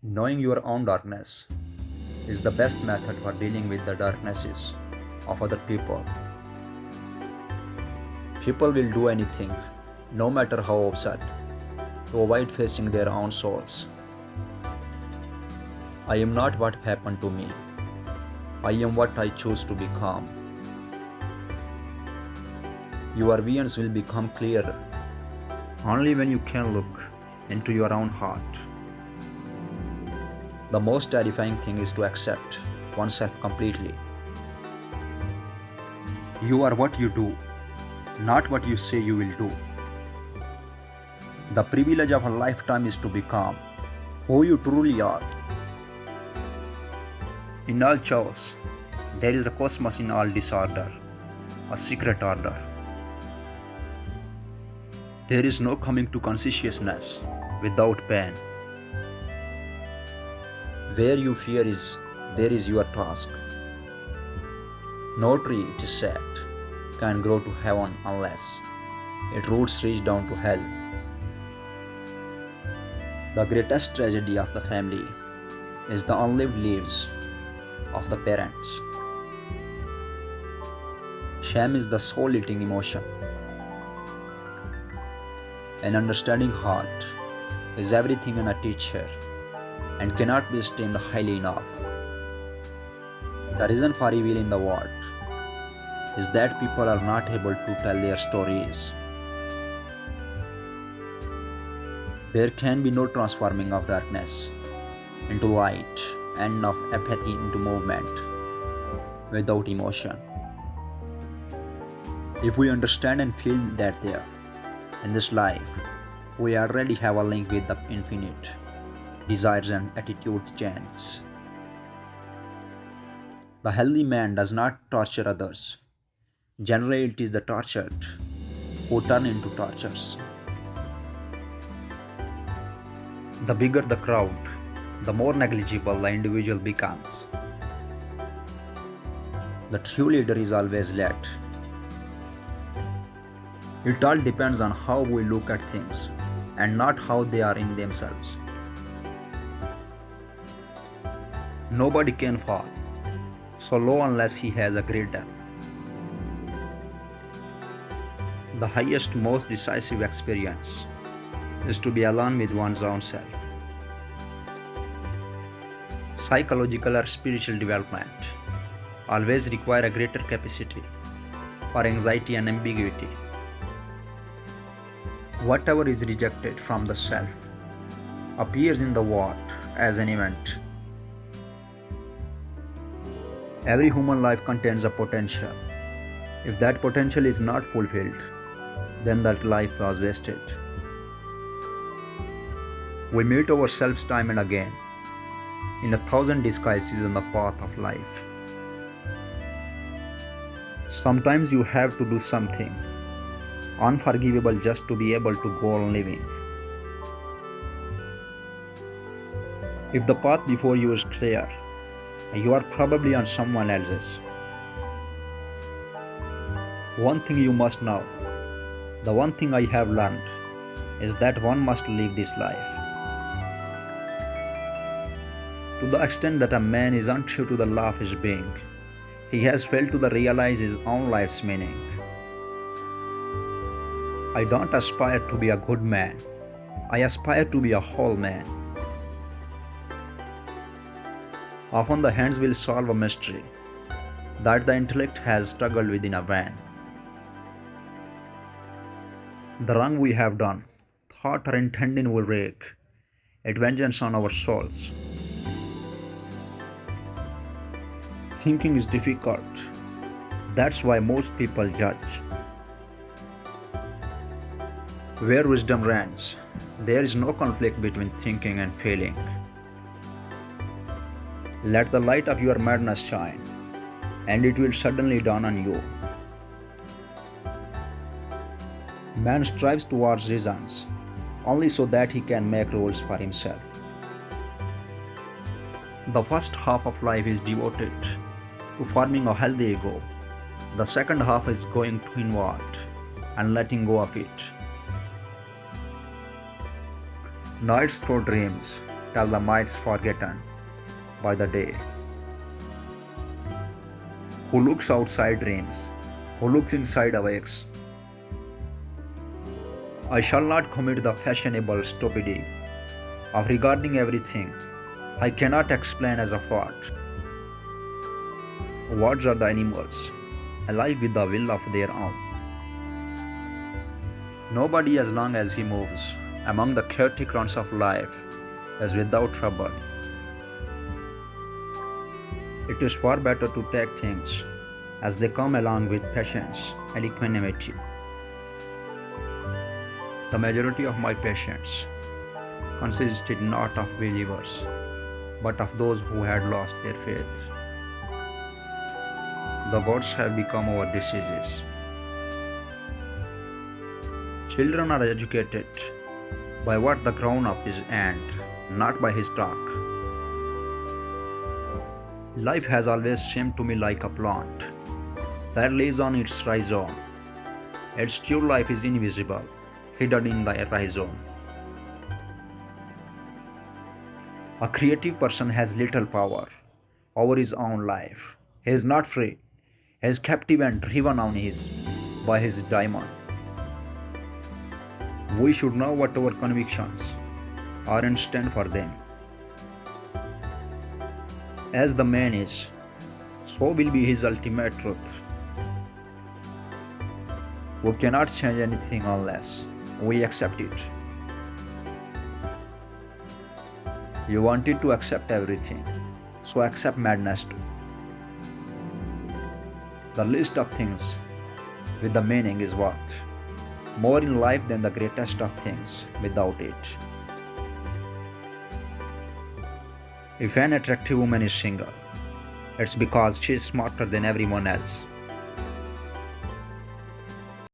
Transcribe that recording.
Knowing your own darkness is the best method for dealing with the darknesses of other people. People will do anything, no matter how upset, to avoid facing their own souls. I am not what happened to me. I am what I choose to become. Your visions will become clearer only when you can look into your own heart. The most terrifying thing is to accept oneself completely. You are what you do, not what you say you will do. The privilege of a lifetime is to become who you truly are. In all chaos, there is a cosmos. In all disorder, a secret order. There is no coming to consciousness without pain. Where you fear is, there is your task. No tree, it is said, can grow to heaven unless its roots reach down to hell. The greatest tragedy of the family is the unlived lives of the parents. Shame is the soul-eating emotion. An understanding heart is everything in a teacher and cannot be esteemed highly enough. The reason for evil in the world is that people are not able to tell their stories. There can be no transforming of darkness into light and of apathy into movement without emotion. If we understand and feel that there, in this life, we already have a link with the infinite. Desires and attitudes change. The healthy man does not torture others. Generally, it is the tortured who turn into tortures. The bigger the crowd, the more negligible the individual becomes. The true leader is always led. It all depends on how we look at things and not how they are in themselves. Nobody can fall so low unless he has a great depth. The highest, most decisive experience is to be alone with one's own self. Psychological or spiritual development always require a greater capacity for anxiety and ambiguity. Whatever is rejected from the self appears in the world as an event. Every human life contains a potential. If that potential is not fulfilled, then that life was wasted. We meet ourselves time and again in 1,000 disguises on the path of life. Sometimes you have to do something unforgivable just to be able to go on living. If the path before you is clear, you are probably on someone else's. One thing you must know, the one thing I have learned, is that one must live this life. To the extent that a man is untrue to the law of his being, he has failed to realize his own life's meaning. I don't aspire to be a good man. I aspire to be a whole man. Often the hands will solve a mystery that the intellect has struggled with in a vain. The wrong we have done, thought or intended will wreak its vengeance on our souls. Thinking is difficult. That's why most people judge. Where wisdom reigns, there is no conflict between thinking and feeling. Let the light of your madness shine, and it will suddenly dawn on you. Man strives towards reasons only so that he can make rules for himself. The first half of life is devoted to forming a healthy ego. The second half is going to inward and letting go of it. Nights through dreams till the mind's forgotten by the day. Who looks outside dreams, who looks inside awakes. I shall not commit the fashionable stupidity of regarding everything I cannot explain as a fact. Words are the animals, alive with the will of their own. Nobody, as long as he moves among the chaotic rounds of life, is without trouble. It is far better to take things as they come along with patience and equanimity. The majority of my patients consisted not of believers, but of those who had lost their faith. The gods have become our diseases. Children are educated by what the crown of his hand, not by his talk. Life has always seemed to me like a plant that lives on its rhizome. Its true life is invisible, hidden in the rhizome. A creative person has little power over his own life. He is not free. He is captive and driven on by his diamond. We should know what our convictions are and stand for them. As the man is, so will be his ultimate truth. We cannot change anything unless we accept it. You wanted to accept everything, so accept madness too. The least of things with the meaning is worth more in life than the greatest of things without it. If an attractive woman is single, it's because she is smarter than everyone else.